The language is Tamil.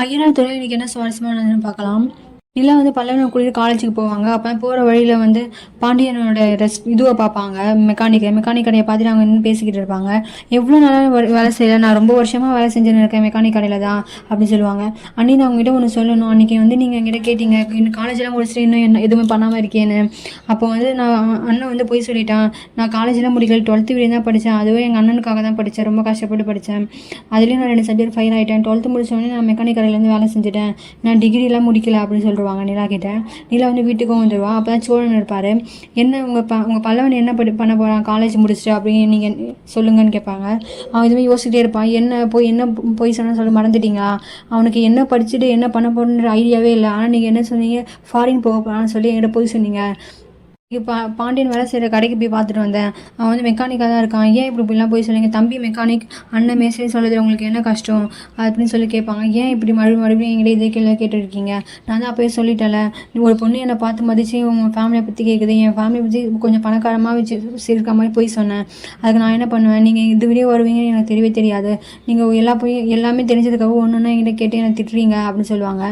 ஐயனார் துறையில இன்னைக்கு என்ன சுவாரஸ்யமானதுன்னு பார்க்கலாம். நிலா வந்து பல்லவனை கூட்டிட்டு காலேஜுக்கு போவாங்க. அப்போ போகிற வழியில் வந்து பாண்டியனோட இதுவை பார்ப்பாங்க. மெக்கானிக் கடையை பார்த்துட்டு அவங்க இன்னும் பேசிக்கிட்டு இருப்பாங்க. எவ்வளோ நாளாக வேலை செய்யலை, நான் ரொம்ப வருஷமாக வேலை செஞ்சுன்னு இருக்கேன் மெக்கானிக் கடையில் தான் அப்படின்னு சொல்லுவாங்க. அன்னி நான் அவங்ககிட்ட ஒன்று சொல்லணும், அன்றைக்கி வந்து நீங்கள் என்கிட்ட கேட்டீங்க இன்னும் காலேஜெலாம் முடிச்சுட்டு இன்னும் என்ன எதுவுமே பண்ணாமல் இருக்கேன்னு. அப்போ வந்து நான் அண்ணன் வந்து போய் சொல்லிட்டான், நான் காலேஜெலாம் முடிக்கல, 12th வரையும் தான் படித்தேன். அதுவே எங்கள் அண்ணனுக்காக தான் படித்தேன், ரொம்ப கஷ்டப்பட்டு படித்தேன். அதுலேயும் நான் 2 சப்ஜெக்ட் ஃபெயில் ஆகிட்டேன். 12th முடிச்சோடனே நான் மெக்கானிக் கடையிலேருந்து வேலை செஞ்சுட்டேன், நான் டிகிரிலாம் முடிக்கல அப்படின்னு சொல்லுவாங்க நிலா கிட்ட. நிலா வந்து வீட்டுக்கும் வந்துடுவா. அப்போ தான் சோழன் இருப்பார். என்ன உங்கள் பல்லவன் என்ன பண்ண போகிறான் காலேஜ் முடிச்சுட்டு அப்படின்னு நீங்கள் சொல்லுங்கன்னு கேட்பாங்க. அவன் இதுவே யோசிக்கிட்டே இருப்பான், என்ன போய் சொன்னால் சொல்ல மறந்துட்டீங்களா, அவனுக்கு என்ன படிச்சுட்டு என்ன பண்ண போகணுன்ற ஐடியாவே இல்லை, ஆனால் நீங்கள் என்ன சொன்னீங்க ஃபாரின் போக போகலான்னு சொல்லி என்கிட்ட போய் சொன்னீங்க. இப்போ பாண்டியன் வேலை செய்கிற கடைக்கு போய் பார்த்துட்டு வந்தேன், அவன் வந்து மெக்கானிக்காக தான் இருக்கான், ஏன் இப்படிலாம் போய் சொல்லுங்க, தம்பி மெக்கானிக் அண்ணன் மேசைன்னு சொல்லுது, உங்களுக்கு என்ன கஷ்டம் அப்படின்னு சொல்லி கேட்பாங்க. ஏன் இப்படி மறுபடியும் எங்கிட்ட இதே கேள்வி கேட்டுருக்கீங்க, நான் தான் அப்போயே சொல்லிட்டேன்ல, ஒரு பொண்ணு என்னை பார்த்து மதிச்சு உங்கள் ஃபேமிலியை பற்றி கேட்குது, என் ஃபேமிலியை பற்றி கொஞ்சம் பணக்காரமாக வச்சு இருக்க மாதிரி போய் சொன்னேன், அதுக்கு நான் என்ன பண்ணுவேன், நீங்கள் இது வீடியோ வருவீங்கன்னு எனக்கு தெரியவே தெரியாது, நீங்கள் எல்லாமே தெரிஞ்சதுக்காக ஒன்று ஒன்றா என்கிட்ட கேட்டு என்னை திட்டுறீங்க அப்படின்னு சொல்லுவாங்க.